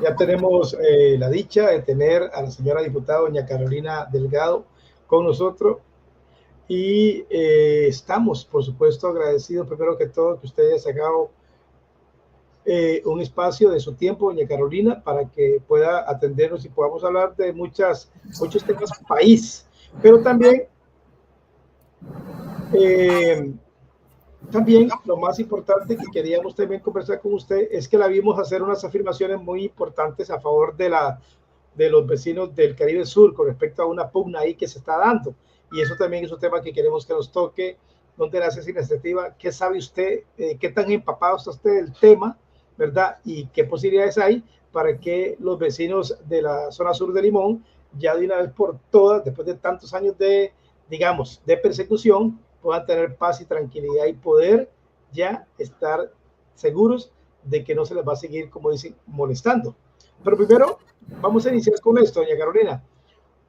Ya tenemos la dicha de tener a la señora diputada doña Carolina Delgado con nosotros y estamos, por supuesto, agradecidos primero que todo que usted haya sacado un espacio de su tiempo, doña Carolina, para que pueda atendernos y podamos hablar de muchos temas país, pero eh, también lo más importante que queríamos también conversar con usted es que la vimos hacer unas afirmaciones muy importantes a favor de los vecinos del Caribe Sur con respecto a una pugna ahí que se está dando. Y eso también es un tema que queremos que nos toque. ¿Dónde nace esa iniciativa? ¿Qué sabe usted? ¿Qué tan empapado está usted del tema? ¿Verdad? ¿Y qué posibilidades hay para que los vecinos de la zona sur de Limón, ya de una vez por todas, después de tantos años de, digamos, de persecución, puedan tener paz y tranquilidad y poder ya estar seguros de que no se les va a seguir, como dicen, molestando? Pero primero, vamos a iniciar con esto, doña Carolina.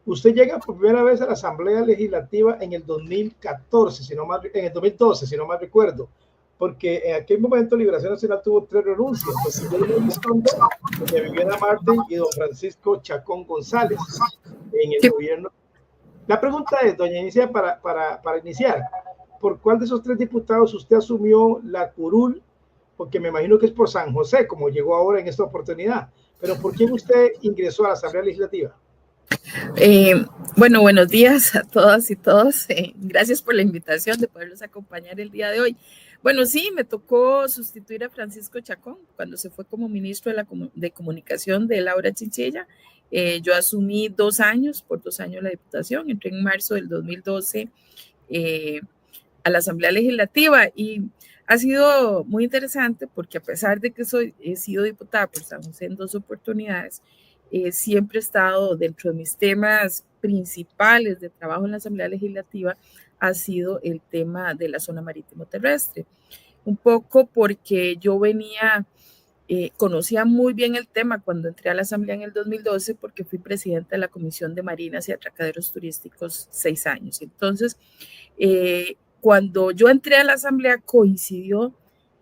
Usted llega por primera vez a la Asamblea Legislativa en el 2014, si no mal, en el 2012, si no mal recuerdo, porque en aquel momento Liberación Nacional tuvo 3 renuncias, don Guillermo Elizondo, doña Viviana Marten y don Francisco Chacón González en el Sí. gobierno. La pregunta es, doña Inicia, para iniciar, ¿por cuál de esos 3 diputados usted asumió la curul? Porque me imagino que es por San José, como llegó ahora en esta oportunidad. Pero ¿por quién usted ingresó a la Asamblea Legislativa? Bueno, buenos días a todas y todos. Gracias por la invitación de poderlos acompañar el día de hoy. Bueno, sí, me tocó sustituir a Francisco Chacón cuando se fue como ministro de Comunicación de Laura Chinchilla. Yo asumí 2 años, por 2 años la diputación, entré en marzo del 2012 a la Asamblea Legislativa y ha sido muy interesante porque a pesar de que he sido diputada por San José en 2 oportunidades, siempre he estado dentro de mis temas principales de trabajo en la Asamblea Legislativa ha sido el tema de la zona marítimo terrestre. Un poco porque yo conocía muy bien el tema cuando entré a la Asamblea en el 2012 porque fui presidenta de la Comisión de Marinas y Atracaderos Turísticos 6 años. Entonces, cuando yo entré a la Asamblea coincidió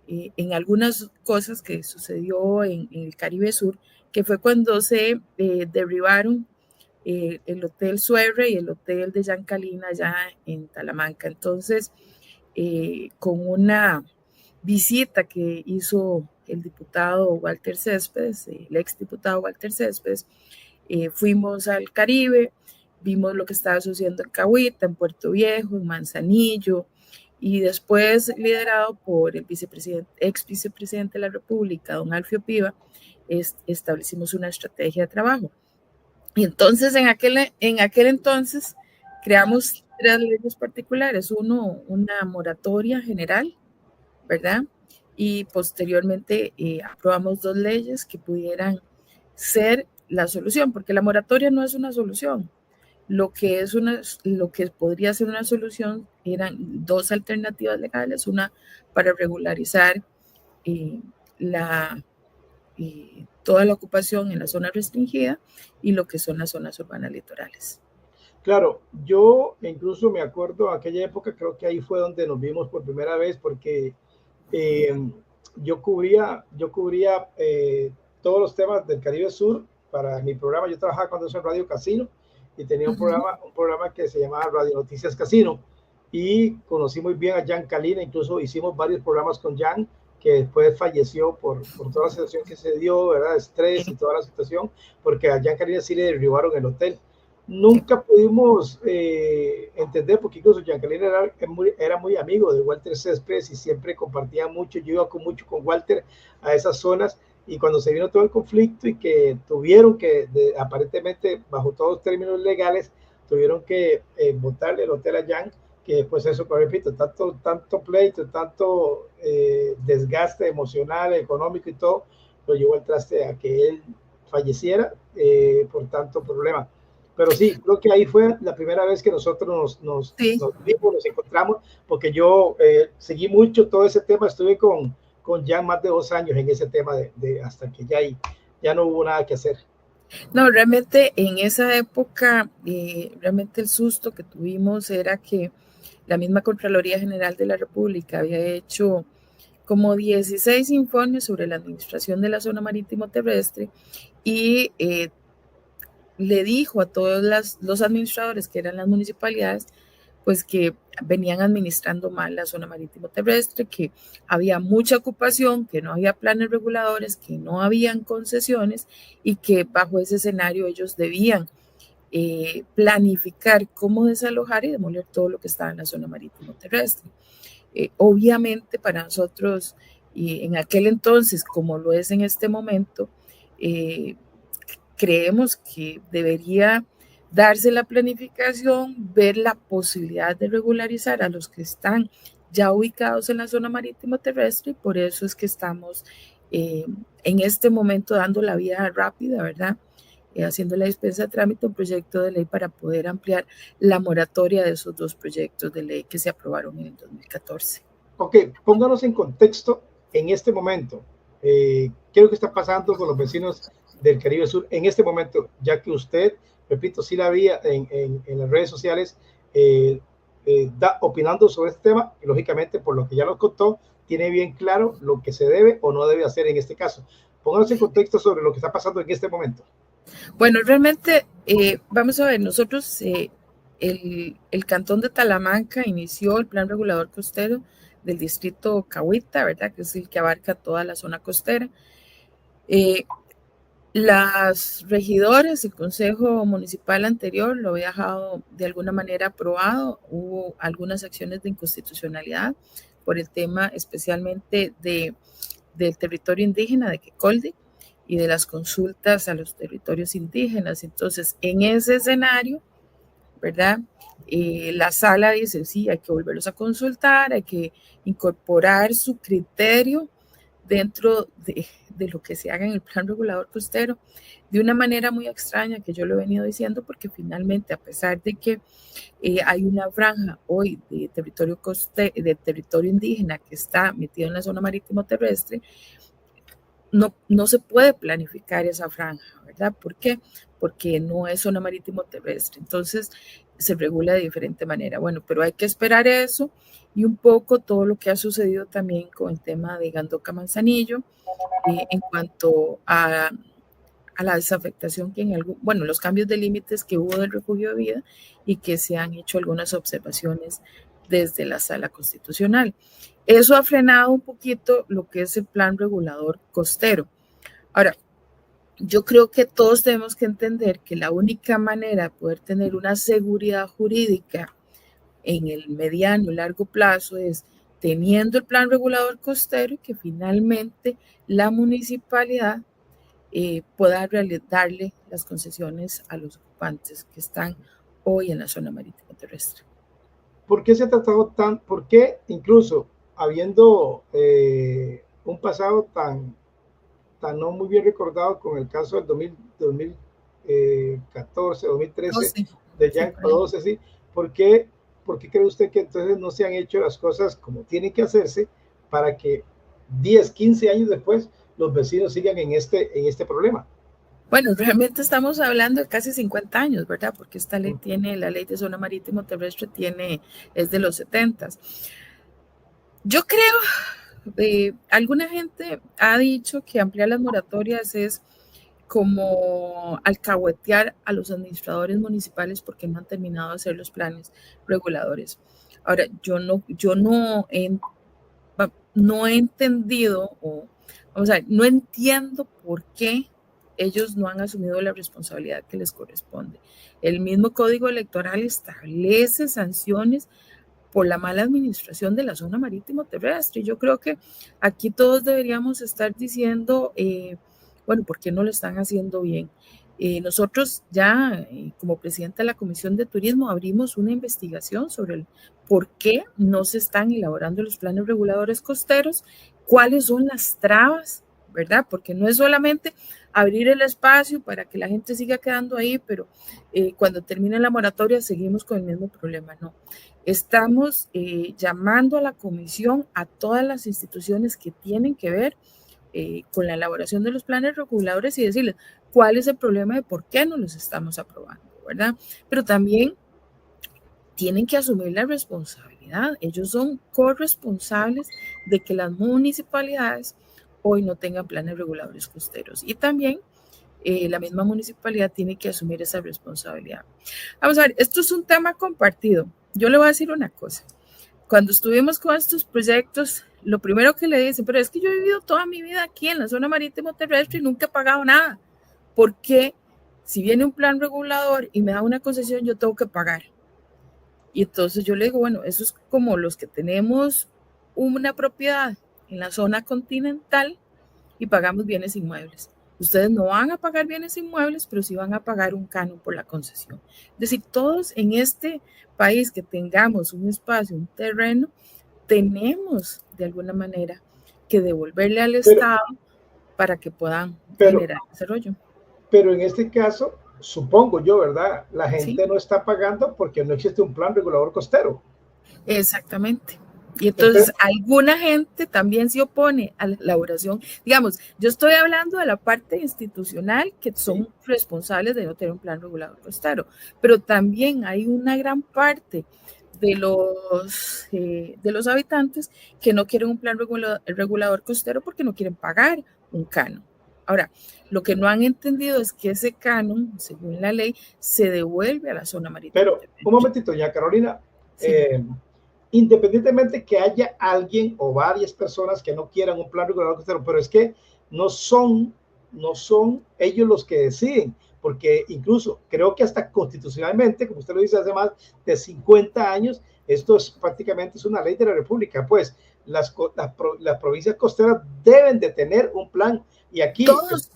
en algunas cosas que sucedió en el Caribe Sur, que fue cuando se derribaron el Hotel Suerre y el Hotel de Yancalina allá en Talamanca. Entonces, con una visita que hizo el diputado Walter Céspedes, el exdiputado Walter Céspedes, fuimos al Caribe, vimos lo que estaba sucediendo en Cahuita, en Puerto Viejo, en Manzanillo, y después liderado por el ex vicepresidente de la República, don Alfio Piva, establecimos una estrategia de trabajo. Y entonces en aquel entonces creamos 3 leyes particulares, uno, una moratoria general, ¿verdad? Y posteriormente aprobamos 2 leyes que pudieran ser la solución, porque la moratoria no es una solución. Lo que podría ser una solución eran 2 alternativas legales, una para regularizar eh, toda la ocupación en la zona restringida y lo que son las zonas urbanas litorales. Claro, yo incluso me acuerdo aquella época, creo que ahí fue donde nos vimos por primera vez, porque eh, yo cubría todos los temas del Caribe Sur para mi programa. Yo trabajaba cuando eso en Radio Casino y tenía un programa que se llamaba Radio Noticias Casino y conocí muy bien a Jan Calina, incluso hicimos varios programas con Jan, que después falleció por toda la situación que se dio, ¿verdad? Estrés y toda la situación, porque a Jan Calina sí le derribaron el hotel. Nunca pudimos entender, porque incluso Giancarlo era muy amigo de Walter Céspedes y siempre compartía mucho. Yo iba mucho con Walter a esas zonas, y cuando se vino todo el conflicto y que tuvieron que, aparentemente bajo todos términos legales, tuvieron que botarle el hotel a Jan, que después eso, como repito, tanto pleito, tanto desgaste emocional, económico y todo, lo llevó al traste a que él falleciera por tanto problema. Pero sí, creo que ahí fue la primera vez que nosotros Sí. nos vimos, nos encontramos, porque yo seguí mucho todo ese tema, estuve con Jan más de 2 años en ese tema hasta que ya no hubo nada que hacer. No, realmente en esa época, realmente el susto que tuvimos era que la misma Contraloría General de la República había hecho como 16 informes sobre la administración de la zona marítimo terrestre y le dijo a todos los administradores que eran las municipalidades, pues que venían administrando mal la zona marítimo terrestre, que había mucha ocupación, que no había planes reguladores, que no habían concesiones y que bajo ese escenario ellos debían planificar cómo desalojar y demoler todo lo que estaba en la zona marítimo terrestre. Obviamente para nosotros, y en aquel entonces, como lo es en este momento, creemos que debería darse la planificación, ver la posibilidad de regularizar a los que están ya ubicados en la zona marítimo terrestre, y por eso es que estamos en este momento dando la vía rápida, ¿verdad? Haciendo la dispensa de trámite un proyecto de ley para poder ampliar la moratoria de esos dos proyectos de ley que se aprobaron en el 2014. Ok, pónganos en contexto en este momento. ¿Qué es lo que está pasando con los vecinos del Caribe Sur en este momento? Ya que usted, repito, sí la vi en las redes sociales opinando sobre este tema, y lógicamente por lo que ya nos contó, tiene bien claro lo que se debe o no debe hacer en este caso. Pónganos en contexto sobre lo que está pasando en este momento. Bueno, realmente, vamos a ver, nosotros, el Cantón de Talamanca inició el Plan Regulador Costero del distrito Cahuita, ¿verdad? Que es el que abarca toda la zona costera. Las regidores, el Consejo Municipal anterior lo había dejado de alguna manera aprobado. Hubo algunas acciones de inconstitucionalidad por el tema especialmente del territorio indígena de Quecolde y de las consultas a los territorios indígenas. Entonces, en ese escenario, ¿verdad? La sala dice, sí, hay que volverlos a consultar, hay que incorporar su criterio dentro de lo que se haga en el plan regulador costero, de una manera muy extraña que yo lo he venido diciendo, porque finalmente, a pesar de que hay una franja hoy de territorio indígena que está metido en la zona marítimo terrestre, no se puede planificar esa franja, ¿verdad? ¿Por qué? Porque no es zona marítimo terrestre, entonces se regula de diferente manera. Bueno, pero hay que esperar eso y un poco todo lo que ha sucedido también con el tema de Gandoca Manzanillo en cuanto a la desafectación que los cambios de límites que hubo del refugio de vida y que se han hecho algunas observaciones desde la Sala Constitucional. Eso ha frenado un poquito lo que es el plan regulador costero. Ahora, yo creo que todos tenemos que entender que la única manera de poder tener una seguridad jurídica en el mediano y largo plazo es teniendo el plan regulador costero y que finalmente la municipalidad pueda darle las concesiones a los ocupantes que están hoy en la zona marítima terrestre. ¿Por qué se ha tratado por qué incluso habiendo un pasado tan no muy bien recordado con el caso del 2014, 2013, de Jean Claude, ¿sí? ¿Por qué cree usted que entonces no se han hecho las cosas como tienen que hacerse para que 10, 15 años después los vecinos sigan en este problema? Bueno, realmente estamos hablando de casi 50 años, ¿verdad? Porque esta ley la ley de zona marítimo terrestre es de los 70. Yo creo, alguna gente ha dicho que ampliar las moratorias es como alcahuetear a los administradores municipales porque no han terminado de hacer los planes reguladores. Ahora, yo no he entendido, vamos a ver, no entiendo por qué ellos no han asumido la responsabilidad que les corresponde. El mismo Código Electoral establece sanciones por la mala administración de la zona marítimo terrestre. Yo creo que aquí todos deberíamos estar diciendo, bueno, ¿por qué no lo están haciendo bien? Nosotros ya, como presidenta de la Comisión de Turismo, abrimos una investigación sobre el por qué no se están elaborando los planes reguladores costeros, cuáles son las trabas, ¿verdad? Porque no es solamente abrir el espacio para que la gente siga quedando ahí, pero cuando termine la moratoria seguimos con el mismo problema, no. Estamos llamando a la comisión, a todas las instituciones que tienen que ver con la elaboración de los planes reguladores y decirles cuál es el problema de por qué no los estamos aprobando, ¿verdad? Pero también tienen que asumir la responsabilidad municipalidad. Ellos son corresponsables de que las municipalidades hoy no tengan planes reguladores costeros. Y también la misma municipalidad tiene que asumir esa responsabilidad. Vamos a ver, esto es un tema compartido. Yo le voy a decir una cosa. Cuando estuvimos con estos proyectos, lo primero que le dicen, pero es que yo he vivido toda mi vida aquí en la zona marítimo terrestre y nunca he pagado nada. ¿Por qué? Si viene un plan regulador y me da una concesión, yo tengo que pagar. Y entonces yo le digo, bueno, eso es como los que tenemos una propiedad en la zona continental y pagamos bienes inmuebles. Ustedes no van a pagar bienes inmuebles, pero sí van a pagar un canon por la concesión. Es decir, todos en este país que tengamos un espacio, un terreno, tenemos de alguna manera que devolverle al Estado para que puedan generar desarrollo. Pero en este caso, supongo yo, ¿verdad? La gente no está pagando porque no existe un plan regulador costero. Exactamente. Y entonces alguna gente también se opone a la elaboración. Digamos, yo estoy hablando de la parte institucional que son responsables de no tener un plan regulador costero, pero también hay una gran parte de los habitantes que no quieren un plan regulador costero porque no quieren pagar un canon. Ahora, lo que no han entendido es que ese canon, según la ley, se devuelve a la zona marítima. Pero, un momentito, doña Carolina, sí. Independientemente que haya alguien o varias personas que no quieran un plan regulador costero, pero es que no son ellos los que deciden, porque incluso creo que hasta constitucionalmente, como usted lo dice, hace más de 50 años, esto es prácticamente una ley de la República, pues las provincias costeras deben de tener un plan, y aquí... Todos,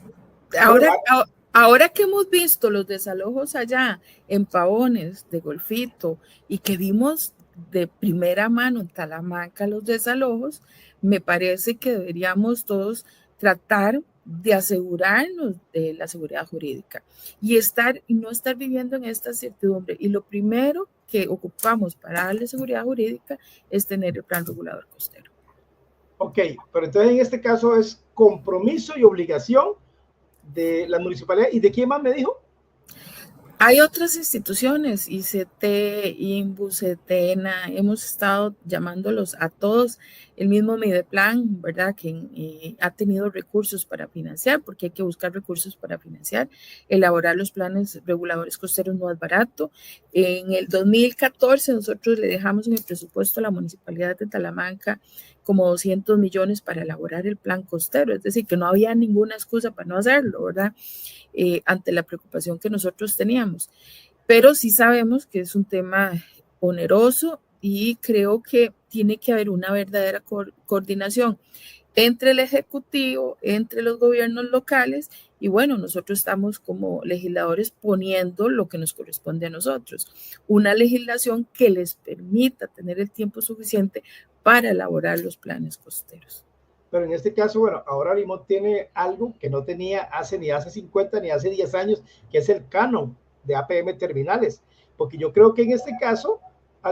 ahora que hemos visto los desalojos allá en Pavones, de Golfito, y que vimos de primera mano en Talamanca los desalojos, me parece que deberíamos todos tratar de asegurarnos de la seguridad jurídica y no estar viviendo en esta certidumbre. Y lo primero que ocupamos para darle seguridad jurídica es tener el plan regulador costero. Ok, pero entonces en este caso es compromiso y obligación de la municipalidad. ¿Y de quién más me dijo? Hay otras instituciones, ICT, INBU, CETENA, hemos estado llamándolos a todos, el mismo Mideplan, ¿verdad? Que ha tenido recursos para financiar, porque hay que buscar recursos para financiar. Elaborar los planes reguladores costeros no es barato. En el 2014 nosotros le dejamos en el presupuesto a la Municipalidad de Talamanca como 200 millones para elaborar el plan costero, es decir, que no había ninguna excusa para no hacerlo, ¿verdad? Ante la preocupación que nosotros teníamos. Pero sí sabemos que es un tema oneroso y creo que tiene que haber una verdadera coordinación entre el Ejecutivo, entre los gobiernos locales y bueno, nosotros estamos como legisladores poniendo lo que nos corresponde a nosotros, una legislación que les permita tener el tiempo suficiente para elaborar los planes costeros. Pero en este caso, bueno, ahora Limón tiene algo que no tenía ni hace 50 ni hace 10 años, que es el canon de APM terminales. Porque yo creo que en este caso,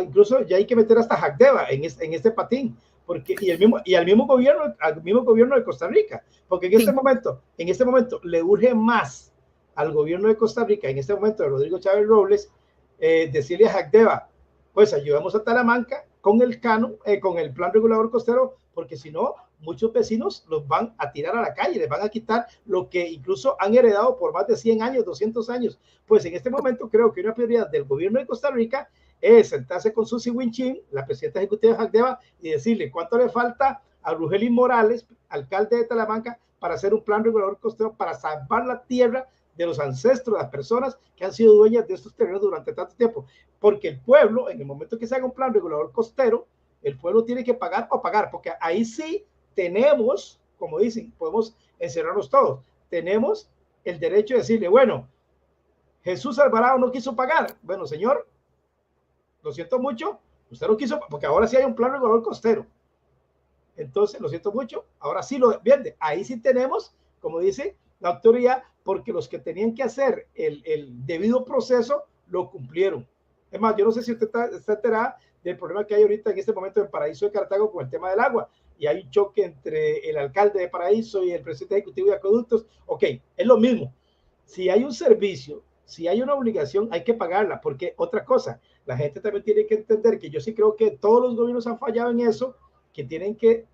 incluso ya hay que meter hasta Hagdeva en este patín. Porque, y al mismo gobierno de Costa Rica. Porque en este momento le urge más al gobierno de Costa Rica, en este momento de Rodrigo Chávez Robles, decirle a Hagdeva, pues ayudamos a Talamanca con el canon, con el plan regulador costero, porque si no, muchos vecinos los van a tirar a la calle, les van a quitar lo que incluso han heredado por más de 100 años, 200 años. Pues en este momento creo que una prioridad del gobierno de Costa Rica es sentarse con Susi Winchin, la presidenta ejecutiva de Hagdeva, y decirle cuánto le falta a Rugelín Morales, alcalde de Talamanca, para hacer un plan regulador costero para salvar la tierra de los ancestros, de las personas que han sido dueñas de estos terrenos durante tanto tiempo. Porque el pueblo, en el momento que se haga un plan regulador costero, el pueblo tiene que pagar o pagar, porque ahí sí tenemos, como dicen, podemos encerrarnos todos, tenemos el derecho de decirle, bueno, Jesús Alvarado no quiso pagar, bueno señor, lo siento mucho, usted no quiso, porque ahora sí hay un plan regulador costero, entonces lo siento mucho, ahora sí lo vende, ahí sí tenemos, como dice la autoridad, porque los que tenían que hacer el debido proceso lo cumplieron. Es más, yo no sé si usted está enterada del problema que hay ahorita en este momento en Paraíso de Cartago con el tema del agua, y hay un choque entre el alcalde de Paraíso y el presidente ejecutivo de Acueductos. Ok, es lo mismo. Si hay un servicio, si hay una obligación, hay que pagarla, porque otra cosa, la gente también tiene que entender que yo sí creo que todos los gobiernos han fallado en eso, que tienen que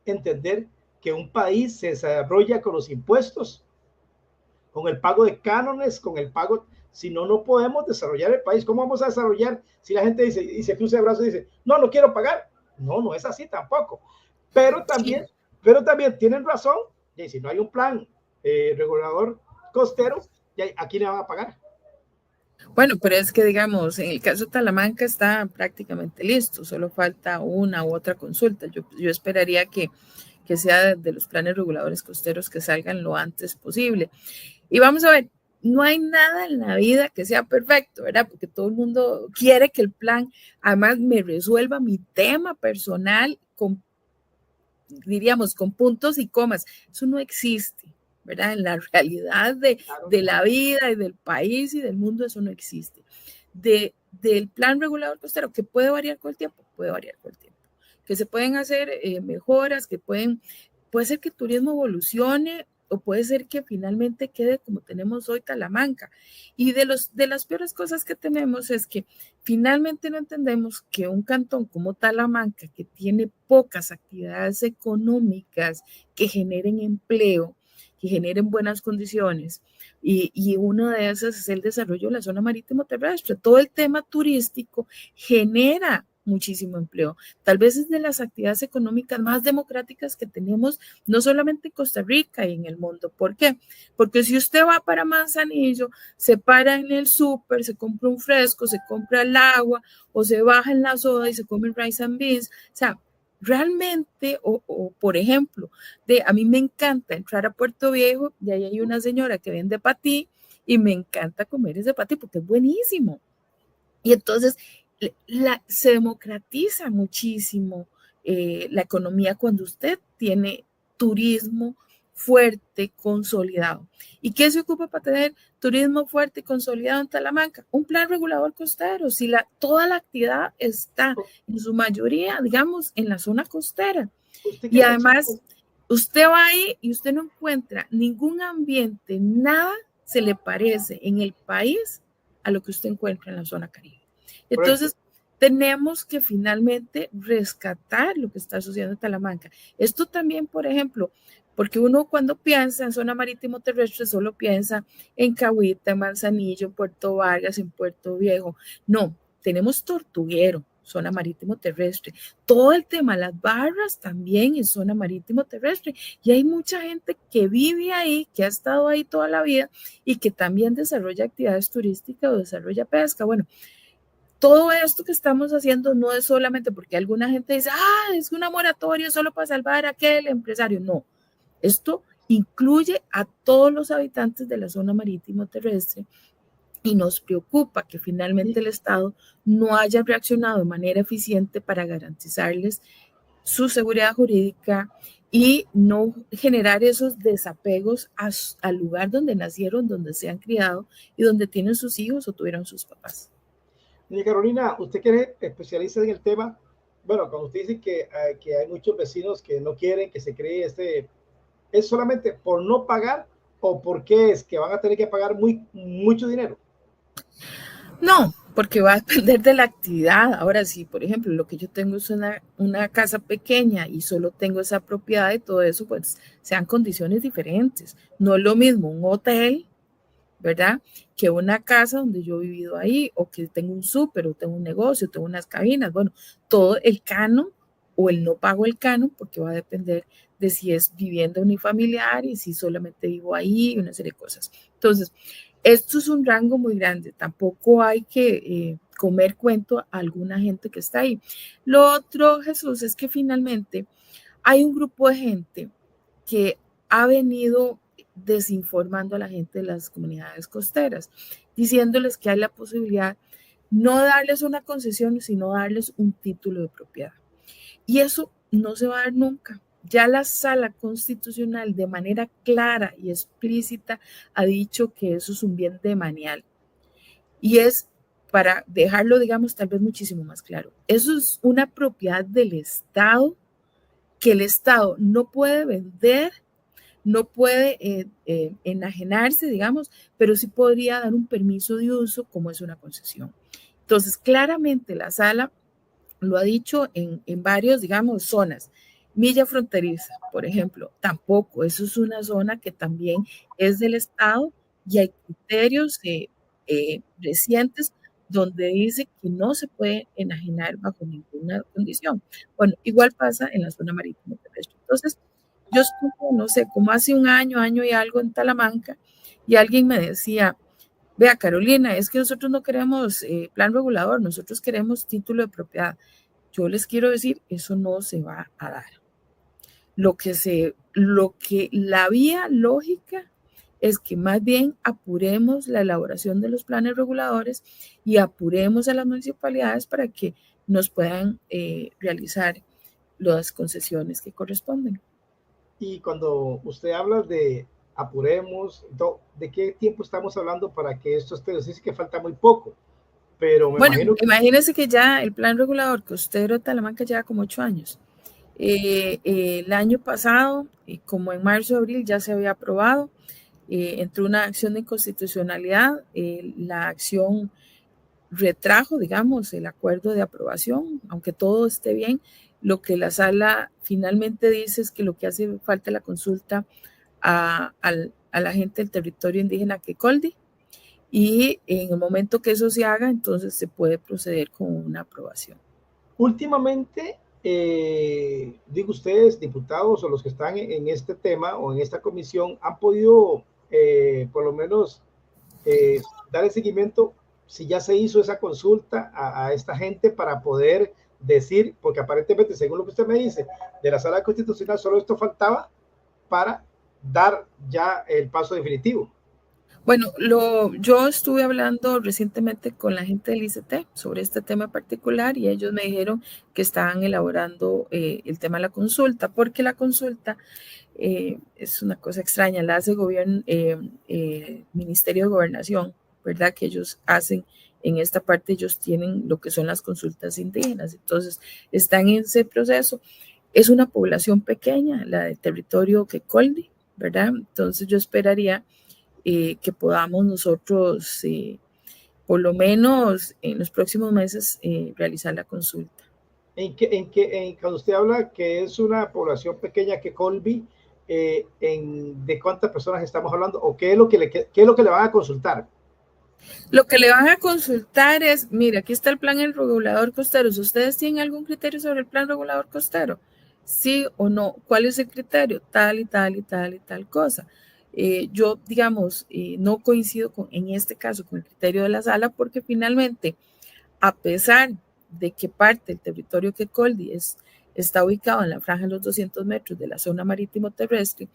entender que un país se desarrolla con los impuestos, con el pago de cánones, con el pago, si no, no podemos desarrollar el país. ¿Cómo vamos a desarrollar si la gente dice, y se cruza de brazos y dice, no, no quiero pagar? No, no es así tampoco. Pero también, sí. Pero también tienen razón, y si no hay un plan regulador costero, ¿a quién le van a pagar? Bueno, pero es que digamos, en el caso de Talamanca está prácticamente listo, solo falta una u otra consulta. Yo esperaría que sea de los planes reguladores costeros que salgan lo antes posible. Y vamos a ver, no hay nada en la vida que sea perfecto, ¿verdad? Porque todo el mundo quiere que el plan, además, me resuelva mi tema personal con, diríamos, con puntos y comas. Eso no existe, ¿verdad? En la realidad de la vida y del país y del mundo, eso no existe. Del plan regulador costero, que puede variar con el tiempo, puede variar con el tiempo. Que se pueden hacer mejoras, que puede ser que el turismo evolucione o puede ser que finalmente quede como tenemos hoy Talamanca. Y de las peores cosas que tenemos es que finalmente no entendemos que un cantón como Talamanca, que tiene pocas actividades económicas que generen empleo, que generen buenas condiciones, y una de esas es el desarrollo de la zona marítimo terrestre. Todo el tema turístico genera muchísimo empleo. Tal vez es de las actividades económicas más democráticas que tenemos, no solamente en Costa Rica y en el mundo. ¿Por qué? Porque si usted va para Manzanillo, se para en el súper, se compra un fresco, se compra el agua, o se baja en la soda y se come el rice and beans. O sea, realmente, o por ejemplo, a mí me encanta entrar a Puerto Viejo y ahí hay una señora que vende patí y me encanta comer ese patí porque es buenísimo. Y entonces se democratiza muchísimo la economía cuando usted tiene turismo fuerte, consolidado. ¿Y qué se ocupa para tener turismo fuerte y consolidado en Talamanca? Un plan regulador costero. Si toda la actividad está en su mayoría, digamos, en la zona costera. Y además, usted va ahí y usted no encuentra ningún ambiente, nada se le parece en el país a lo que usted encuentra en la zona Caribe. Entonces, tenemos que finalmente rescatar lo que está sucediendo en Talamanca. Esto también, por ejemplo, porque uno cuando piensa en zona marítimo terrestre solo piensa en Cahuita, en Manzanillo, en Puerto Vargas, en Puerto Viejo. No, tenemos Tortuguero, zona marítimo terrestre. Todo el tema, las barras también en zona marítimo terrestre. Y hay mucha gente que vive ahí, que ha estado ahí toda la vida y que también desarrolla actividades turísticas o desarrolla pesca. Bueno, todo esto que estamos haciendo no es solamente porque alguna gente dice, es una moratoria solo para salvar a aquel empresario. No, esto incluye a todos los habitantes de la zona marítimo terrestre y nos preocupa que finalmente el Estado no haya reaccionado de manera eficiente para garantizarles su seguridad jurídica y no generar esos desapegos al lugar donde nacieron, donde se han criado y donde tienen sus hijos o tuvieron sus papás. Doña Carolina, usted que es especialista en el tema, bueno, cuando usted dice que hay muchos vecinos que no quieren que se cree ¿es solamente por no pagar o porque es que van a tener que pagar mucho dinero? No, porque va a depender de la actividad. Ahora sí, por ejemplo, lo que yo tengo es una casa pequeña y solo tengo esa propiedad y todo eso, pues sean condiciones diferentes. No es lo mismo un hotel, ¿verdad? Que una casa donde yo he vivido ahí, o que tengo un súper, o tengo un negocio, tengo unas cabinas. Bueno, todo el canon o el no pago el canon, porque va a depender de si es vivienda unifamiliar y si solamente vivo ahí, una serie de cosas. Entonces, esto es un rango muy grande. Tampoco hay que comer cuento a alguna gente que está ahí. Lo otro, Jesús, es que finalmente hay un grupo de gente que ha venido desinformando a la gente de las comunidades costeras, diciéndoles que hay la posibilidad no darles una concesión, sino darles un título de propiedad. Y eso no se va a dar nunca. Ya la Sala Constitucional de manera clara y explícita ha dicho que eso es un bien demanial. Y es, para dejarlo, digamos, tal vez muchísimo más claro, eso es una propiedad del Estado que el Estado no puede vender no puede enajenarse, digamos, pero sí podría dar un permiso de uso como es una concesión. Entonces, claramente la sala lo ha dicho en varios, digamos, zonas. Milla fronteriza, por ejemplo, tampoco, eso es una zona que también es del Estado y hay criterios recientes donde dice que no se puede enajenar bajo ninguna condición. Bueno, igual pasa en la zona marítima terrestre. Entonces, yo estuve, no sé, como hace un año y algo en Talamanca, y alguien me decía, vea, Carolina, es que nosotros no queremos plan regulador, nosotros queremos título de propiedad. Yo les quiero decir, eso no se va a dar. Lo que la vía lógica es que más bien apuremos la elaboración de los planes reguladores y apuremos a las municipalidades para que nos puedan realizar las concesiones que corresponden. Y cuando usted habla de apuremos, ¿de qué tiempo estamos hablando para que esto esté? Dice que falta muy poco, pero me bueno, imagino que... imagínense que ya el plan regulador costero de Talamanca lleva como 8 años. El año pasado, como en marzo, abril, ya se había aprobado, entró una acción de inconstitucionalidad, la acción retrajo, digamos, el acuerdo de aprobación, aunque todo esté bien, lo que la sala finalmente dice es que lo que hace falta es la consulta a la gente del territorio indígena Quecoldi, y en el momento que eso se haga, entonces se puede proceder con una aprobación. Últimamente, digo ustedes, diputados o los que están en este tema o en esta comisión, han podido por lo menos dar el seguimiento si ya se hizo esa consulta a esta gente para poder decir, porque aparentemente, según lo que usted me dice, de la sala constitucional solo esto faltaba para dar ya el paso definitivo. Bueno, yo estuve hablando recientemente con la gente del ICT sobre este tema particular y ellos me dijeron que estaban elaborando el tema de la consulta, porque la consulta es una cosa extraña, la hace gobierno, Ministerio de Gobernación, ¿verdad? Que ellos hacen en esta parte, ellos tienen lo que son las consultas indígenas, entonces están en ese proceso. Es una población pequeña, la del territorio Quecoldi, ¿verdad? Entonces yo esperaría que podamos nosotros, por lo menos en los próximos meses, realizar la consulta. Cuando usted habla que es una población pequeña que Colby, ¿de cuántas personas estamos hablando? ¿O qué es lo que le van a consultar? Lo que le van a consultar es, mira, aquí está el plan del regulador costero. Si ustedes tienen algún criterio sobre el plan regulador costero, sí o no, ¿cuál es el criterio? Tal y tal y tal y tal cosa. Yo, digamos, no coincido en este caso con el criterio de la sala porque finalmente, a pesar de que parte del territorio Quecoldi está ubicado en la franja de los 200 metros de la zona marítimo terrestre,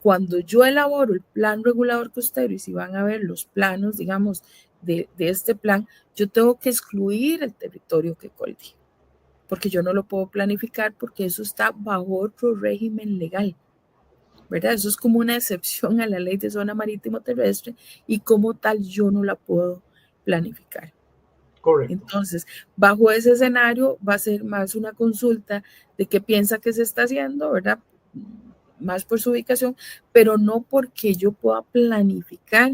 cuando yo elaboro el plan regulador costero y si van a ver los planos, digamos, de este plan, yo tengo que excluir el territorio Quecoldi, porque yo no lo puedo planificar porque eso está bajo otro régimen legal, ¿verdad? Eso es como una excepción a la ley de zona marítimo terrestre y como tal yo no la puedo planificar. Correcto. Entonces, bajo ese escenario va a ser más una consulta de qué piensa que se está haciendo, ¿verdad? Más por su ubicación, pero no porque yo pueda planificar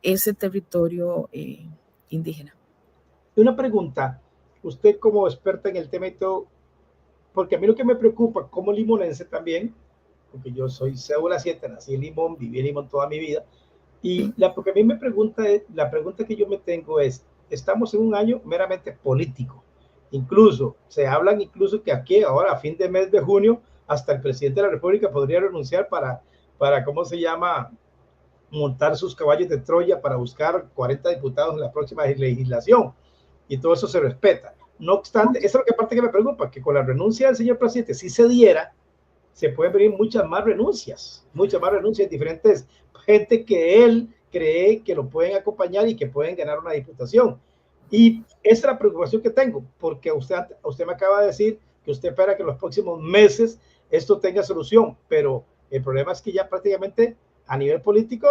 ese territorio indígena. Una pregunta, usted como experta en el tema y todo, porque a mí lo que me preocupa como limonense también, porque yo soy cédula 7, nací en Limón, viví en Limón toda mi vida, y porque a mí me pregunta, la pregunta que yo me tengo es, estamos en un año meramente político, incluso, se hablan incluso que aquí ahora a fin de mes de junio, hasta el presidente de la República podría renunciar para ¿cómo se llama?, montar sus caballos de Troya para buscar 40 diputados en la próxima legislación, y todo eso se respeta. No obstante, eso es lo que aparte que me preocupa, que con la renuncia del señor presidente, si se diera, se pueden venir muchas más renuncias, diferentes gente que él cree que lo pueden acompañar y que pueden ganar una diputación. Y esa es la preocupación que tengo, porque usted me acaba de decir que usted espera que en los próximos meses esto tenga solución, pero el problema es que ya prácticamente a nivel político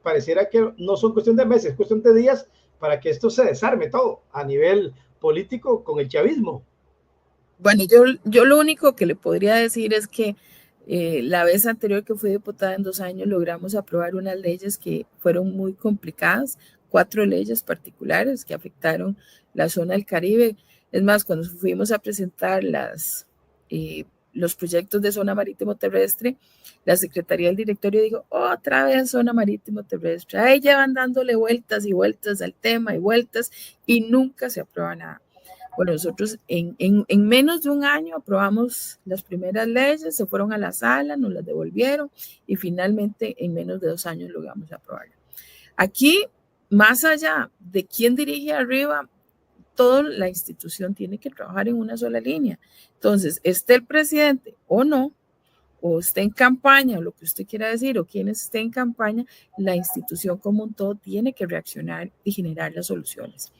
pareciera que no son cuestión de meses, es cuestión de días para que esto se desarme todo a nivel político con el chavismo. Bueno, yo lo único que le podría decir es que La vez anterior que fui diputada en 2 años logramos aprobar unas leyes que fueron muy complicadas, 4 leyes particulares que afectaron la zona del Caribe. Es más, cuando fuimos a presentar los proyectos de zona marítimo terrestre, la Secretaría del Directorio dijo, otra vez zona marítimo terrestre. Ahí llevan dándole vueltas y vueltas al tema y vueltas y nunca se aprueba nada. Bueno, nosotros en menos de un año aprobamos las primeras leyes, se fueron a la sala, nos las devolvieron y finalmente en menos de 2 años logramos aprobarla. Aquí, más allá de quién dirige arriba, toda la institución tiene que trabajar en una sola línea. Entonces, esté el presidente o no, o esté en campaña, o lo que usted quiera decir, o quien esté en campaña, la institución como un todo tiene que reaccionar y generar las soluciones,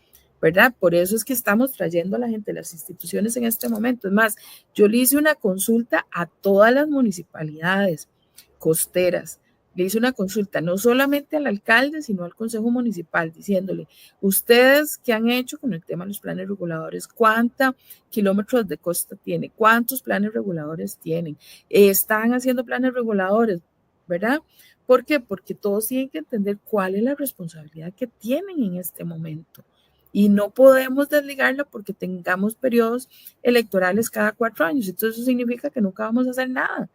¿verdad? Por eso es que estamos trayendo a la gente de las instituciones en este momento. Es más, yo le hice una consulta a todas las municipalidades costeras. Le hice una consulta no solamente al alcalde, sino al consejo municipal, diciéndole, ustedes, ¿qué han hecho con el tema de los planes reguladores? ¿Cuántos kilómetros de costa tiene? ¿Cuántos planes reguladores tienen? ¿Están haciendo planes reguladores? ¿Verdad? ¿Por qué? Porque todos tienen que entender cuál es la responsabilidad que tienen en este momento. Y no podemos desligarlo porque tengamos periodos electorales cada 4 años. Entonces eso significa que nunca vamos a hacer nada.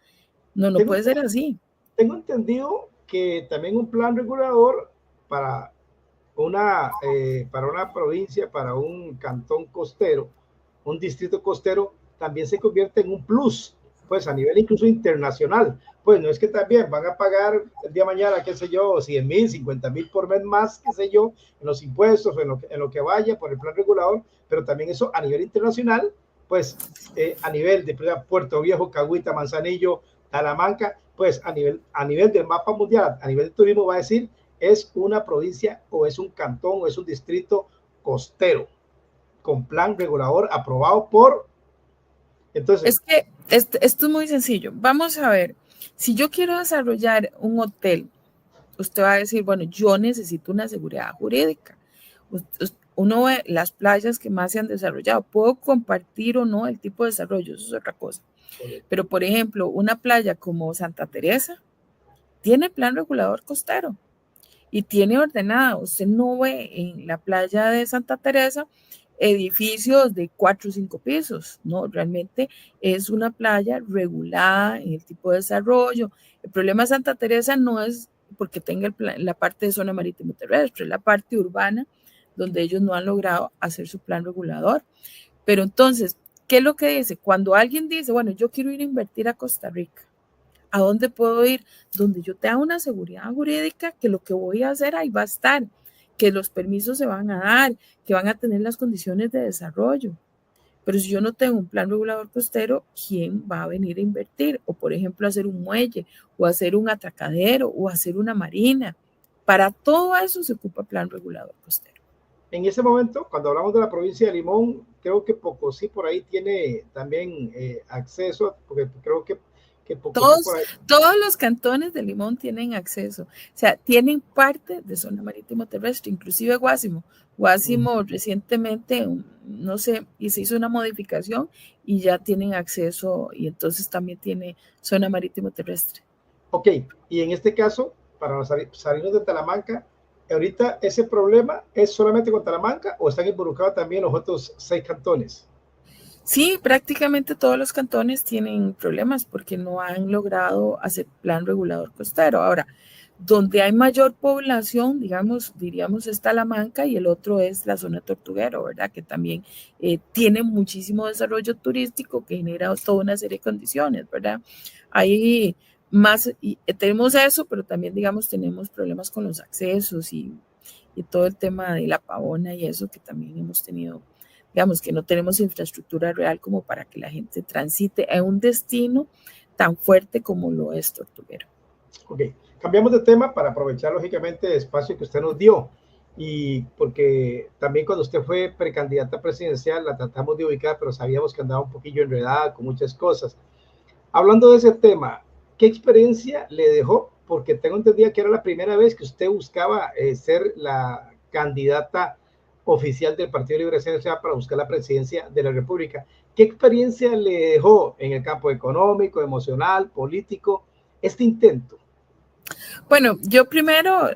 No puede ser así. Tengo entendido que también un plan regulador para una provincia, para un cantón costero, un distrito costero, también se convierte en un plus, pues a nivel incluso internacional. Pues no es que también van a pagar el día de mañana, qué sé yo, 100,000, 50,000 por mes más, qué sé yo, en los impuestos, en lo que vaya por el plan regulador, pero también eso a nivel internacional, pues a nivel de Puerto Viejo, Cahuita, Manzanillo, Talamanca, pues a nivel del mapa mundial, a nivel de turismo va a decir, es una provincia o es un cantón o es un distrito costero con plan regulador aprobado por... Entonces, es que esto es muy sencillo. Vamos a ver, si yo quiero desarrollar un hotel, usted va a decir, bueno, yo necesito una seguridad jurídica. Uno ve las playas que más se han desarrollado. Puedo compartir o no el tipo de desarrollo, eso es otra cosa. Pero, por ejemplo, una playa como Santa Teresa tiene plan regulador costero y tiene ordenada. Usted no ve en la playa de Santa Teresa edificios de 4 o 5 pisos, no, realmente es una playa regulada en el tipo de desarrollo. El problema de Santa Teresa no es porque tenga la parte de zona marítimo terrestre, es la parte urbana donde ellos no han logrado hacer su plan regulador. Pero entonces, ¿qué es lo que dice? Cuando alguien dice, bueno, yo quiero ir a invertir a Costa Rica, ¿a dónde puedo ir? Donde yo tenga una seguridad jurídica que lo que voy a hacer ahí va a estar, que los permisos se van a dar, que van a tener las condiciones de desarrollo. Pero si yo no tengo un plan regulador costero, ¿quién va a venir a invertir? O, por ejemplo, hacer un muelle, o hacer un atracadero, o hacer una marina. Para todo eso se ocupa plan regulador costero. En ese momento, cuando hablamos de la provincia de Limón, creo que Pocosí por ahí tiene también acceso, porque creo que todos los cantones de Limón tienen acceso, o sea, tienen parte de zona marítimo terrestre, inclusive Guásimo. Guásimo recientemente, no sé, y se hizo una modificación y ya tienen acceso y entonces también tiene zona marítimo terrestre. Ok, y en este caso, para los salinos de Talamanca, ahorita ese problema es solamente con Talamanca o están involucrados también los otros 6 cantones. Sí, prácticamente todos los cantones tienen problemas porque no han logrado hacer plan regulador costero. Ahora, donde hay mayor población, digamos, diríamos es Talamanca y el otro es la zona Tortuguero, ¿verdad? Que también tiene muchísimo desarrollo turístico que genera toda una serie de condiciones, ¿verdad? Ahí más, tenemos eso, pero también, digamos, tenemos problemas con los accesos y todo el tema de la pavona y eso que también hemos tenido, digamos que no tenemos infraestructura real como para que la gente transite a un destino tan fuerte como lo es Tortuguero. Ok, cambiamos de tema para aprovechar lógicamente el espacio que usted nos dio y porque también cuando usted fue precandidata presidencial la tratamos de ubicar, pero sabíamos que andaba un poquillo enredada con muchas cosas. Hablando de ese tema, ¿qué experiencia le dejó? Porque tengo entendido que era la primera vez que usted buscaba ser la candidata oficial del Partido de Liberación Nacional para buscar la presidencia de la República. ¿Qué experiencia le dejó en el campo económico, emocional, político este intento? Bueno, yo primero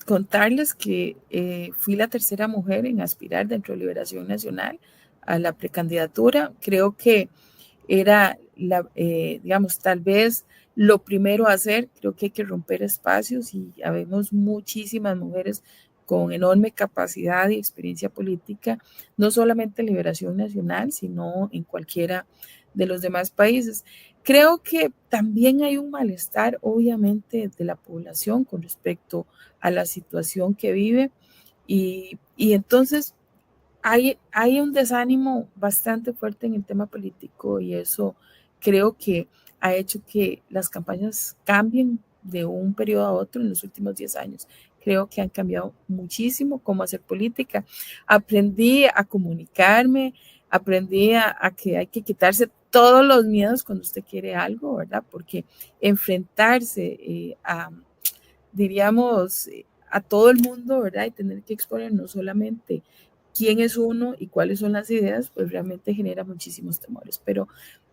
contarles que fui la tercera mujer en aspirar dentro de Liberación Nacional a la precandidatura. Creo que era, digamos, tal vez lo primero a hacer. Creo que hay que romper espacios y habemos muchísimas mujeres con enorme capacidad y experiencia política, no solamente en Liberación Nacional, sino en cualquiera de los demás países. Creo que también hay un malestar, obviamente, de la población con respecto a la situación que vive y entonces hay un desánimo bastante fuerte en el tema político y eso creo que ha hecho que las campañas cambien de un periodo a otro en los últimos 10 años. Creo que han cambiado muchísimo cómo hacer política. Aprendí a comunicarme, aprendí a que hay que quitarse todos los miedos cuando usted quiere algo, ¿verdad? Porque enfrentarse diríamos, a todo el mundo, ¿verdad? Y tener que exponer no solamente quién es uno y cuáles son las ideas, pues realmente genera muchísimos temores. Pero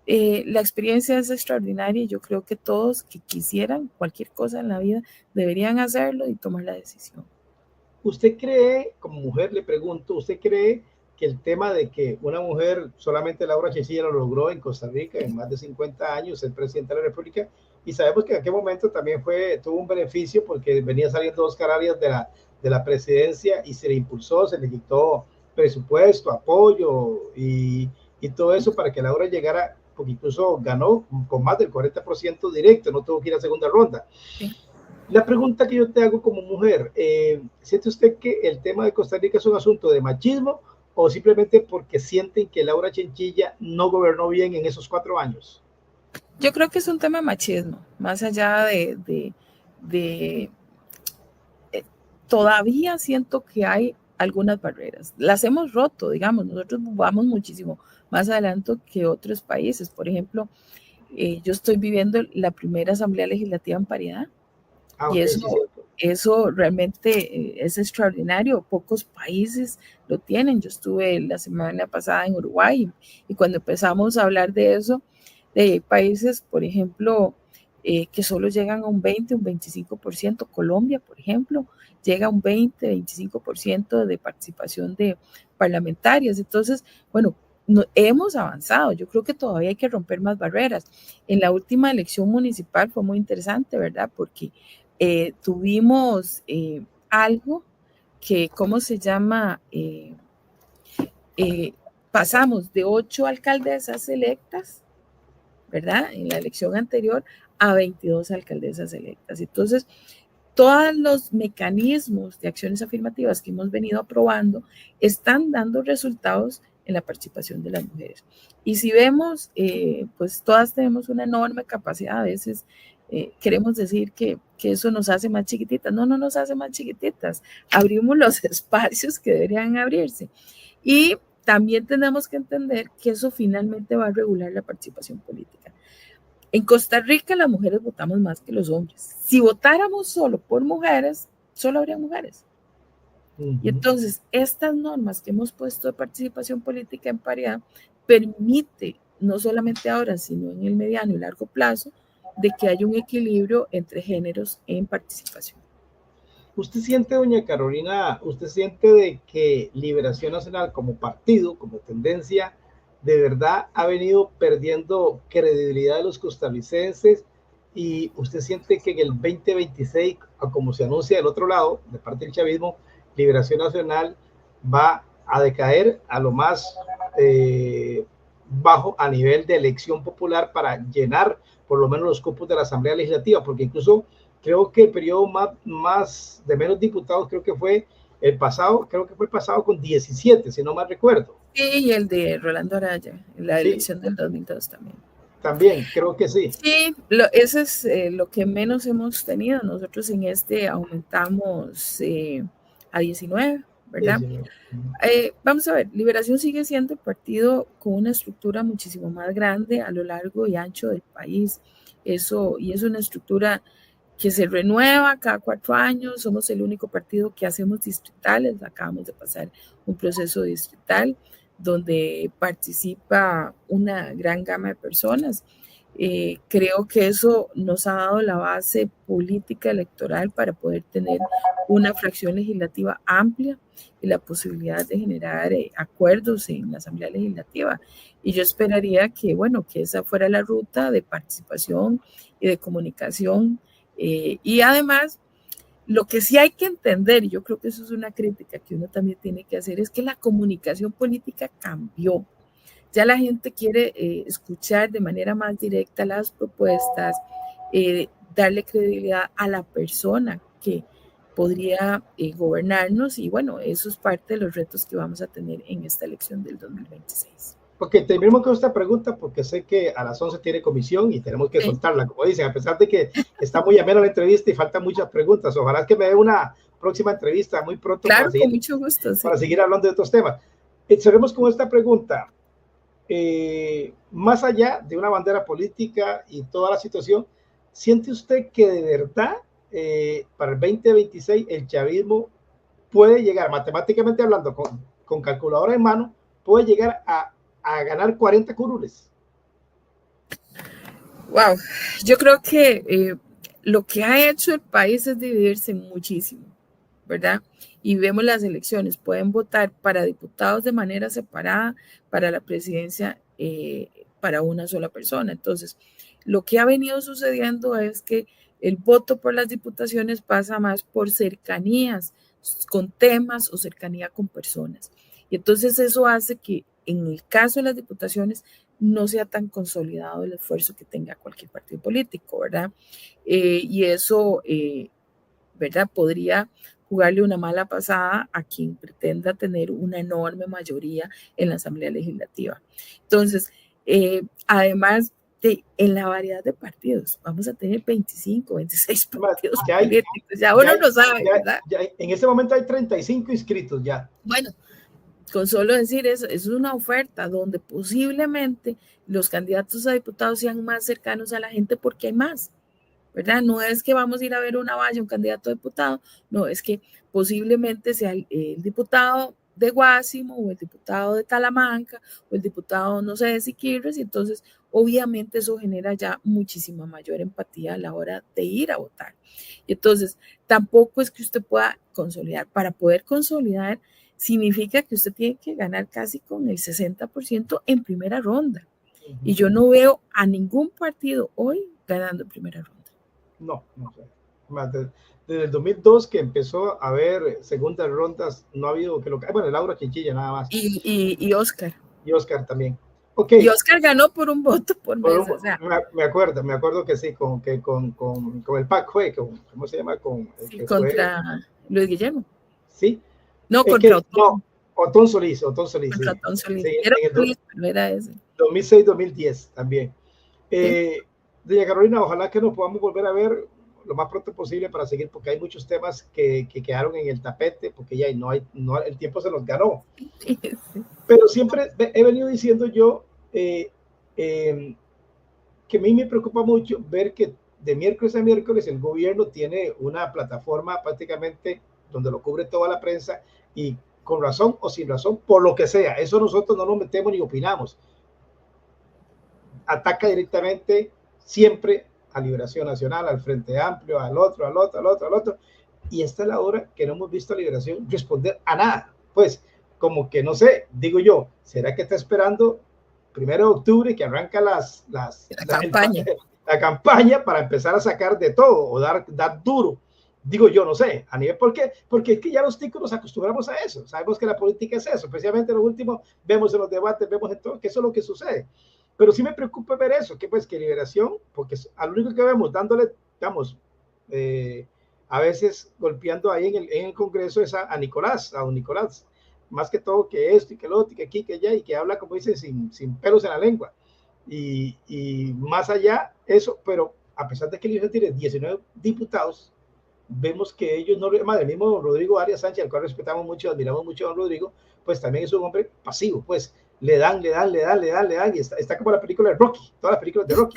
la experiencia es extraordinaria y yo creo que todos que quisieran cualquier cosa en la vida deberían hacerlo y tomar la decisión. ¿Usted cree, como mujer le pregunto, usted cree que el tema de que una mujer, solamente Laura Chinchilla lo logró en Costa Rica en más de 50 años, ser presidenta de la República, y sabemos que en aquel momento también tuvo un beneficio porque venía saliendo Oscar Arias de la presidencia y se le impulsó, se le quitó presupuesto, apoyo y todo eso para que Laura llegara, porque incluso ganó con más del 40% directo, no tuvo que ir a segunda ronda. Sí. La pregunta que yo te hago como mujer, ¿siente usted que el tema de Costa Rica es un asunto de machismo o simplemente porque sienten que Laura Chinchilla no gobernó bien en esos 4 años? Yo creo que es un tema de machismo, más allá de todavía siento que hay algunas barreras. Las hemos roto, digamos, nosotros vamos muchísimo más adelante que otros países. Por ejemplo, yo estoy viviendo la primera Asamblea Legislativa en paridad y Okay, sí, eso realmente es extraordinario. Pocos países lo tienen. Yo estuve la semana pasada en Uruguay y cuando empezamos a hablar de eso, de países, por ejemplo, que solo llegan a un 20, un 25%. Colombia, por ejemplo, llega a un 20, 25% de participación de parlamentarias. Entonces, bueno, hemos avanzado. Yo creo que todavía hay que romper más barreras. En la última elección municipal fue muy interesante, ¿verdad? Porque tuvimos algo que, ¿cómo se llama? Pasamos de 8 alcaldesas electas, ¿verdad? En la elección anterior a 22 alcaldesas electas. Entonces, todos los mecanismos de acciones afirmativas que hemos venido aprobando están dando resultados en la participación de las mujeres. Y si vemos, pues todas tenemos una enorme capacidad, a veces queremos decir que eso nos hace más chiquititas. No, no nos hace más chiquititas, abrimos los espacios que deberían abrirse. Y también tenemos que entender que eso finalmente va a regular la participación política. En Costa Rica las mujeres votamos más que los hombres. Si votáramos solo por mujeres, solo habría mujeres. Y entonces estas normas que hemos puesto de participación política en paridad permite, no solamente ahora, sino en el mediano y largo plazo, de que haya un equilibrio entre géneros en participación. ¿Usted siente, doña Carolina, usted siente de que Liberación Nacional como partido, como tendencia, de verdad ha venido perdiendo credibilidad de los costarricenses y usted siente que en el 2026, como se anuncia del otro lado, de parte del chavismo, Liberación Nacional va a decaer a lo más bajo a nivel de elección popular para llenar por lo menos los cupos de la Asamblea Legislativa, porque incluso creo que el periodo más de menos diputados creo que fue el pasado, con 17, si no mal recuerdo. Sí, y el de Rolando Araya, la elección del 2002 también. También, creo que sí. Sí, eso es lo que menos hemos tenido. Nosotros en aumentamos a 19, ¿verdad? 19. Vamos a ver, Liberación sigue siendo el partido con una estructura muchísimo más grande a lo largo y ancho del país. Y es una estructura que se renueva cada 4 años, somos el único partido que hacemos distritales, acabamos de pasar un proceso distrital donde participa una gran gama de personas. Creo que eso nos ha dado la base política electoral para poder tener una fracción legislativa amplia y la posibilidad de generar acuerdos en la Asamblea Legislativa. Y yo esperaría que, bueno, que esa fuera la ruta de participación y de comunicación. Y además, lo que sí hay que entender, y yo creo que eso es una crítica que uno también tiene que hacer, es que la comunicación política cambió. Ya la gente quiere escuchar de manera más directa las propuestas, darle credibilidad a la persona que podría gobernarnos, y bueno, eso es parte de los retos que vamos a tener en esta elección del 2026. Ok, terminemos con esta pregunta porque sé que a las 11 tiene comisión y tenemos que soltarla, como dicen, a pesar de que está muy amena la entrevista y faltan muchas preguntas. Ojalá que me dé una próxima entrevista muy pronto. Claro, con mucho gusto. Para seguir hablando de estos temas. Cerremos con esta pregunta. Más allá de una bandera política y toda la situación, ¿siente usted que de verdad para el 2026 el chavismo puede llegar, matemáticamente hablando, con calculadora en mano, puede llegar a ganar 40 curules? Wow, yo creo que lo que ha hecho el país es dividirse muchísimo, ¿verdad? Y vemos las elecciones, pueden votar para diputados de manera separada, para la presidencia para una sola persona. Entonces, lo que ha venido sucediendo es que el voto por las diputaciones pasa más por cercanías con temas o cercanía con personas. Y entonces eso hace que en el caso de las diputaciones no sea tan consolidado el esfuerzo que tenga cualquier partido político, ¿verdad? Y eso, ¿verdad? Podría jugarle una mala pasada a quien pretenda tener una enorme mayoría en la Asamblea Legislativa. Entonces, además en la variedad de partidos, vamos a tener 25, 26 partidos políticos, ya uno no sabe, ¿verdad? En este momento hay 35 inscritos ya. Bueno, con solo decir eso, es una oferta donde posiblemente los candidatos a diputados sean más cercanos a la gente porque hay más, ¿verdad? No es que vamos a ir a ver una valla, un candidato a diputado, no, es que posiblemente sea el diputado de Guásimo o el diputado de Talamanca o el diputado, no sé, de Siquirres, y entonces obviamente eso genera ya muchísima mayor empatía a la hora de ir a votar. Y entonces tampoco es que usted pueda consolidar. Para poder consolidar significa que usted tiene que ganar casi con el 60% en primera ronda. Y yo no veo a ningún partido hoy ganando en primera ronda. No, no sé. Desde el 2002 que empezó a haber segundas rondas, no ha habido que lo que... Bueno, Laura Chinchilla nada más. Y Oscar. Y Oscar también. Okay. Y Oscar ganó por un voto por mes. O sea. Me acuerdo que sí, con el PAC fue, ¿cómo se llama? Sí, contra Luis Guillermo. Sí. No, contra Otón. No, Otón Solís. Contra sí. Otón Solís. Sí, era Solís, pero era ese. 2006-2010 también. Sí. Doña Carolina, ojalá que nos podamos volver a ver lo más pronto posible para seguir, porque hay muchos temas que quedaron en el tapete, porque ya el tiempo se nos ganó. Sí. Pero siempre he venido diciendo yo que a mí me preocupa mucho ver que de miércoles a miércoles el gobierno tiene una plataforma prácticamente donde lo cubre toda la prensa y con razón o sin razón, por lo que sea, eso nosotros no nos metemos ni opinamos. Ataca directamente siempre a Liberación Nacional, al Frente Amplio, al otro, y esta es la hora que no hemos visto a Liberación responder a nada. Pues, como que no sé, digo yo, ¿será que está esperando 1 de octubre que arranca la campaña para empezar a sacar de todo o dar duro? Digo yo, no sé, a nivel, ¿por qué? Porque es que ya los ticos nos acostumbramos a eso, sabemos que la política es eso, especialmente en lo último, vemos en los debates, vemos en todo, que eso es lo que sucede. Pero sí me preocupa ver eso, que pues que Liberación, porque al único que vemos dándole, digamos, a veces golpeando ahí en el Congreso es a don Nicolás, más que todo que esto y que lo otro, y que aquí, que allá, y que habla, como dice, sin pelos en la lengua. Y más allá, eso, pero a pesar de que Liberación tiene 19 diputados, vemos que ellos no, además el mismo Rodrigo Arias Sánchez, al cual respetamos mucho, admiramos mucho a don Rodrigo, pues también es un hombre pasivo, pues le dan, y está como la película de Rocky, todas las películas de Rocky.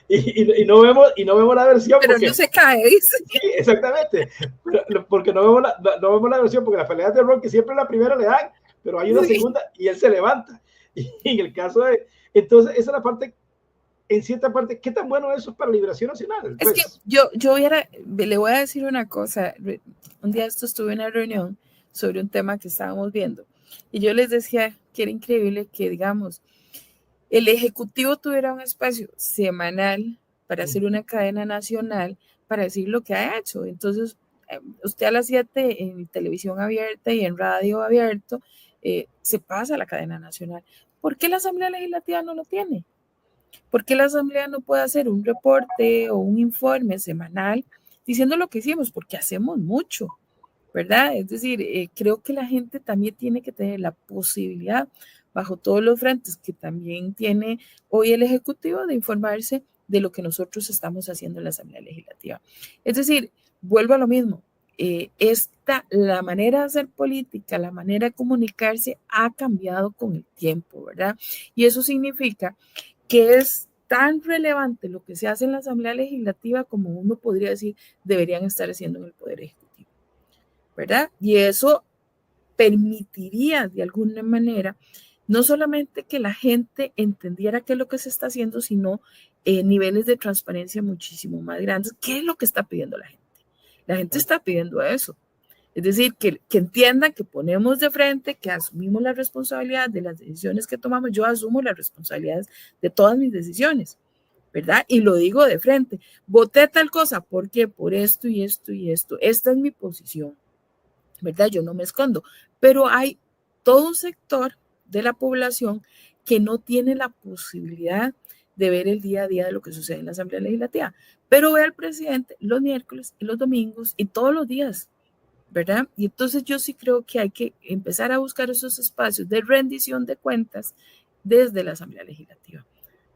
y no vemos la versión. Pero porque, no se cae, dice. Sí, exactamente, porque no vemos la versión, porque las peleas de Rocky siempre la primera le dan, pero hay una segunda y él se levanta. Y en el caso de, entonces esa es la parte, en cierta parte, ¿qué tan bueno eso es para Liberación Nacional? Es que le voy a decir una cosa. Un día estuve en una reunión sobre un tema que estábamos viendo y yo les decía que era increíble que, digamos, el Ejecutivo tuviera un espacio semanal para hacer una cadena nacional, para decir lo que ha hecho. Entonces, usted a las 7 en televisión abierta y en radio abierto, se pasa a la cadena nacional. ¿Por qué la Asamblea Legislativa no lo tiene? ¿Por qué la Asamblea no puede hacer un reporte o un informe semanal diciendo lo que hicimos? Porque hacemos mucho, ¿verdad? Es decir, creo que la gente también tiene que tener la posibilidad, bajo todos los frentes que también tiene hoy el Ejecutivo, de informarse de lo que nosotros estamos haciendo en la Asamblea Legislativa. Es decir, vuelvo a lo mismo, la manera de hacer política, la manera de comunicarse ha cambiado con el tiempo, ¿verdad? Y eso significa que es tan relevante lo que se hace en la Asamblea Legislativa como uno podría decir deberían estar haciendo en el Poder Ejecutivo, ¿verdad? Y eso permitiría de alguna manera no solamente que la gente entendiera qué es lo que se está haciendo, sino niveles de transparencia muchísimo más grandes. ¿Qué es lo que está pidiendo la gente? La gente está pidiendo eso. Es decir, que entiendan que ponemos de frente, que asumimos la responsabilidad de las decisiones que tomamos. Yo asumo las responsabilidades de todas mis decisiones, ¿verdad? Y lo digo de frente. Voté tal cosa, ¿por qué? Por esto y esto y esto. Esta es mi posición, ¿verdad? Yo no me escondo. Pero hay todo un sector de la población que no tiene la posibilidad de ver el día a día de lo que sucede en la Asamblea Legislativa. Pero ve al presidente los miércoles y los domingos y todos los días, ¿verdad? Y entonces yo sí creo que hay que empezar a buscar esos espacios de rendición de cuentas desde la Asamblea Legislativa,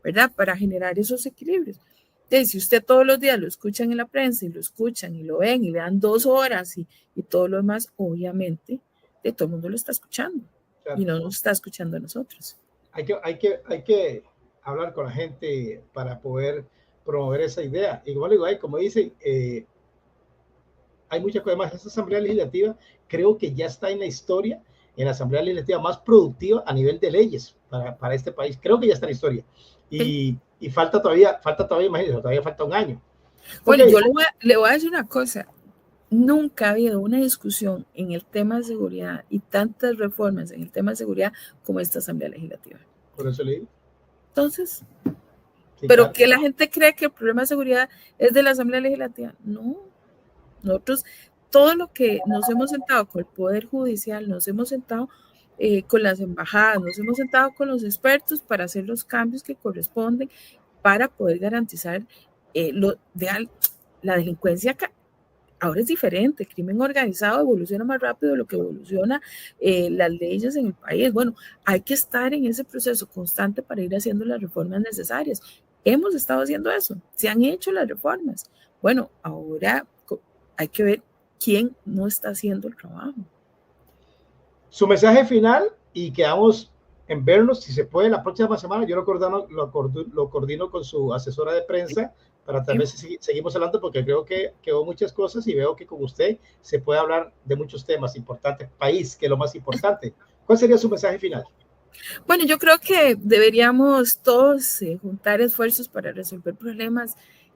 ¿verdad? Para generar esos equilibrios. Entonces, si usted todos los días lo escuchan en la prensa y lo escuchan y lo ven y le dan 2 horas y todo lo demás, obviamente, todo el mundo lo está escuchando, claro, y no nos está escuchando a nosotros. Hay que hablar con la gente para poder promover esa idea. Y como digo, como dicen, hay muchas cosas más. Esta Asamblea Legislativa creo que ya está en la historia, en la Asamblea Legislativa más productiva a nivel de leyes para este país. Creo que ya está en la historia. Y falta todavía, imagínense, todavía falta un año. Bueno, okay. Yo le voy a decir una cosa. Nunca ha habido una discusión en el tema de seguridad y tantas reformas en el tema de seguridad como esta Asamblea Legislativa. Por eso le digo. Entonces, sí, pero claro, que la gente cree que el problema de seguridad es de la Asamblea Legislativa. No. Nosotros, todo lo que nos hemos sentado con el Poder Judicial, nos hemos sentado con las embajadas, nos hemos sentado con los expertos para hacer los cambios que corresponden para poder garantizar la delincuencia. Ahora es diferente, el crimen organizado evoluciona más rápido de lo que evoluciona las leyes en el país. Bueno, hay que estar en ese proceso constante para ir haciendo las reformas necesarias. Hemos estado haciendo eso, se han hecho las reformas. Bueno, ahora hay que ver quién no está haciendo el trabajo. Su mensaje final, y quedamos en vernos, si se puede, la próxima semana. Yo lo coordino con su asesora de prensa para tal vez seguimos hablando, porque creo que quedó muchas cosas y veo que con usted se puede hablar de muchos temas importantes, país, que es lo más importante. ¿Cuál sería su mensaje final? Bueno, yo creo que deberíamos todos juntar esfuerzos para resolver problemas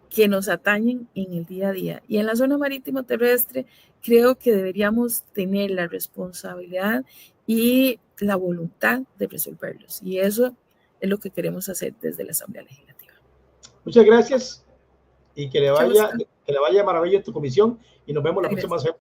que nos atañen en el día a día. Y en la zona marítimo terrestre creo que deberíamos tener la responsabilidad y la voluntad de resolverlos. Y eso es lo que queremos hacer desde la Asamblea Legislativa. Muchas gracias y que le vaya maravilloso en tu comisión, y nos vemos la próxima